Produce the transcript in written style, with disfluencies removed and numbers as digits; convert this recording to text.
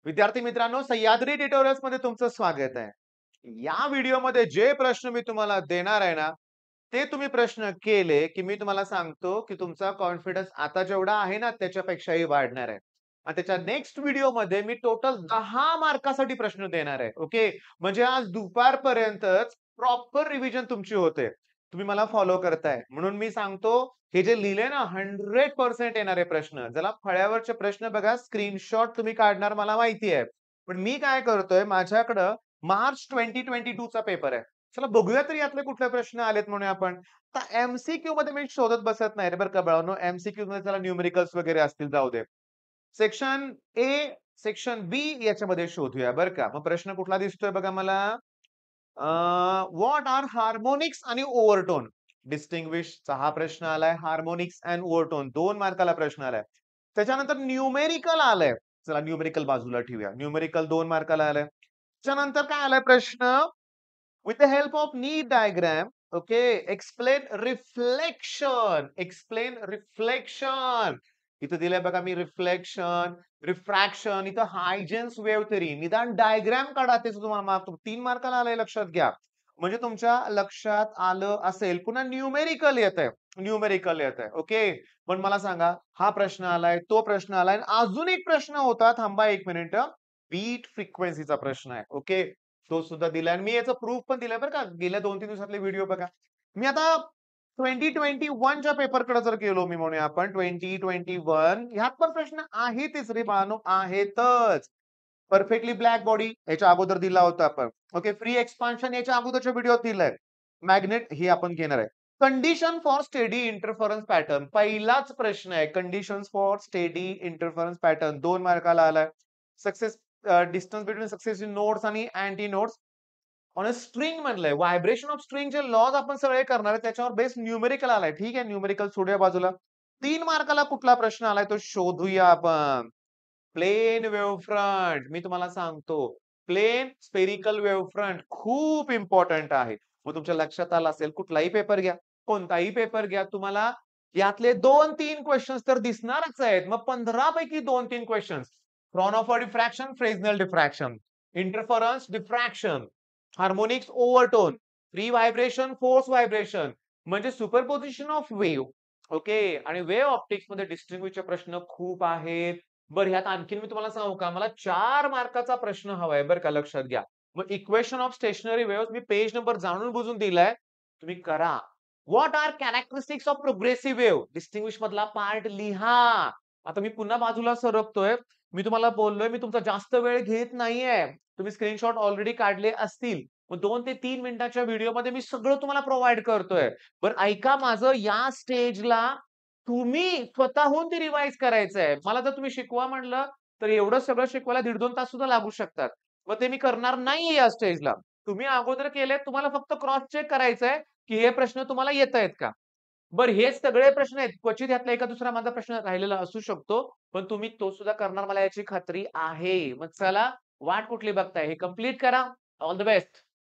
विद्यार्थी मित्रांनो, सह्याद्री ट्युटोरियल्स मध्ये तुमचं स्वागत आहे. या व्हिडिओमध्ये जे प्रश्न मी तुम्हाला देणार आहे ना, ते तुम्ही प्रश्न केले, की मी तुम्हाला सांगतो, की तुमचा कॉन्फिडन्स आता जेवढा आहे ना, त्याच्यापेक्षाही वाढणार आहे. आणि त्याच्या नेक्स्ट व्हिडिओमध्ये मी टोटल 10 मार्कासाठी प्रश्न देणार आहे. ओके. म्हणजे आज दुपारपर्यंतच प्रॉपर रिव्हिजन तुमची होते. तुम्ही मला फॉलो करताय. म्हणून मी सांगतो, हे जे लिहिले ना 100% येणारे प्रश्न, ज्याला फळ्यावरचे प्रश्न बघा स्क्रीनशॉट तुम्ही काढणार मला माहिती आहे. पण मी काय करतोय माझ्याकडं मार्च 2022 चा पेपर आहे. चला बघूया तरी यातले कुठले प्रश्न आलेत म्हणूया आपण. आता एम-सी-क्यू मध्ये मी शोधत बसत नाही रे बरं का बाळांनो. एम-सी-क्यू मध्ये चला न्यूमेरिकल्स वगैरे असतील जाऊ दे. सेक्शन ए, सेक्शन बी याच्यामध्ये शोधूया बरं का. मग प्रश्न कुठला दिसतोय बघा मला. व्हॉट आर हार्मोनिक्स आणि ओव्हरटोन? डिस्टिंग्विशचा हा प्रश्न आलाय. हार्मोनिक्स अँड ओव्हरटोन 2 मार्काला प्रश्न आलाय. त्याच्यानंतर न्यूमेरिकल आलंय. चला न्यूमेरिकल बाजूला ठेवूया. न्यूमेरिकल 2 मार्काला आलंय. त्याच्यानंतर काय आलाय प्रश्न? With the help of NEET diagram, okay, explain reflection. Explain reflection. इथं दिलंय बघा मी रिफ्लेक्शन, रिफ्रॅक्शन, इथं हायजेन्स वेव्ह थेरी. निदान डायग्राम काढा त्याचं तुम्हाला मार्क 3 मार्काला आलंय लक्षात घ्या. म्हणजे तुमच्या लक्षात आलं असेल. पुन्हा न्यूमेरिकल येतंय. न्यूमेरिकल येतंय. ओके. पण मला सांगा हा प्रश्न आलाय, तो प्रश्न आलाय आणि अजून एक प्रश्न होता. थांबा 1 मिनिट. बीट फ्रिक्वेन्सीचा प्रश्न आहे. ओके. तो सुद्धा दिलाय आणि मी याचा प्रूफ पण दिलाय बरं का. गेल्या 2-3 दिवसातले व्हिडिओ बघा. मी आता 2021 च्या पेपरकडे जर गेलो मी म्हणूया आपण 2021 ह्यात पण प्रश्न आहेतच रे बाळांनो, आहेतच. परफेक्टली ब्लॅक बॉडी याच्या अगोदर दिला होता आपण. ओके. फ्री एक्सपान्शन याच्या अगोदरच्या व्हिडिओत दिलाय. मॅग्नेट हे आपण घेणार आहे. Condition for steady interference pattern पहिलाच प्रश्न आहे. Conditions for steady interference pattern 2 मार्काला आलाय. Success distance between successive nodes आणि anti nodes on a string म्हणलंय. व्हायब्रेशन ऑफ स्ट्रिंगचे लॉज आपण सगळे करणार आहे. त्याच्यावर बेस न्यूमेरिकल आलाय. ठीक आहे. न्यूमेरिकल सोडूया बाजूला. 3 मार्काला कुठला प्रश्न आलाय तो शोधूया आपण. Plain wave front. मी तुम्हाला सांगतो. प्लेन स्फेरिकल वेव्ह फ्रंट खूप इम्पोर्टंट आहे. मग तुमच्या लक्षात आलं असेल कुठलाही पेपर घ्या. कोणताही पेपर घ्या. तुम्हाला यातले 2-3 क्वेशन्स तर दिसणारच आहेत. मग 15 पैकी 2-3 questions. Fraunhofer diffraction, fresnel diffraction, interference diffraction, harmonics overtone, free vibration, force vibration म्हणजे सुपरपोजिशन ऑफ वेव्ह. ओके. आणि वेव्ह ऑप्टिक्स मध्ये डिस्टिंग्विशचे प्रश्न खूप आहेत. बरं ह्यात आणखीन मी तुम्हाला सांगू का? मला 4 मार्काचा प्रश्न हवाय बरं का लक्षात घ्या. मग इक्वेशन ऑफ स्टेशनरी वेव्हज मी पेज नंबर जाणून बुजून दिलाय. तुम्ही करा. What are characteristics of progressive wave? Distinguish मधला पार्ट लिहा. आता मी पुन्हा बाजूला सरकतोय. मी तुम्हाला बोललोय मी तुमचा जास्त वेळ घेत नाहीये. तुम्ही स्क्रीनशॉट ऑलरेडी काढले असतील. मग 2 ते 3 मिनिटाच्या व्हिडिओमध्ये मी सगळं तुम्हाला प्रोव्हाईड करतोय. बरं ऐका माझं या स्टेजला तुम्ही स्वतःहून ते रिवाईज करायचंय. मला जर तुम्ही शिकवा म्हटलं, तर एवढं सगळं शिकवायला 1.5-2 तास सुद्धा लागू शकतात. मग ते मी करणार नाहीये या स्टेजला. तुम्ही अगोदर केले तुम्हाला फक्त क्रॉस चेक करायचंय, की हे प्रश्न तुम्हाला येतायत का? बरं हेच सगळे प्रश्न आहेत. क्वचित ह्यातला एका दुसरा माझा प्रश्न राहिलेला असू शकतो. पण तुम्ही तो सुद्धा करणार मला याची खात्री आहे. मग चला वाट कुठली बघताय? हे कंप्लीट करा. All the best.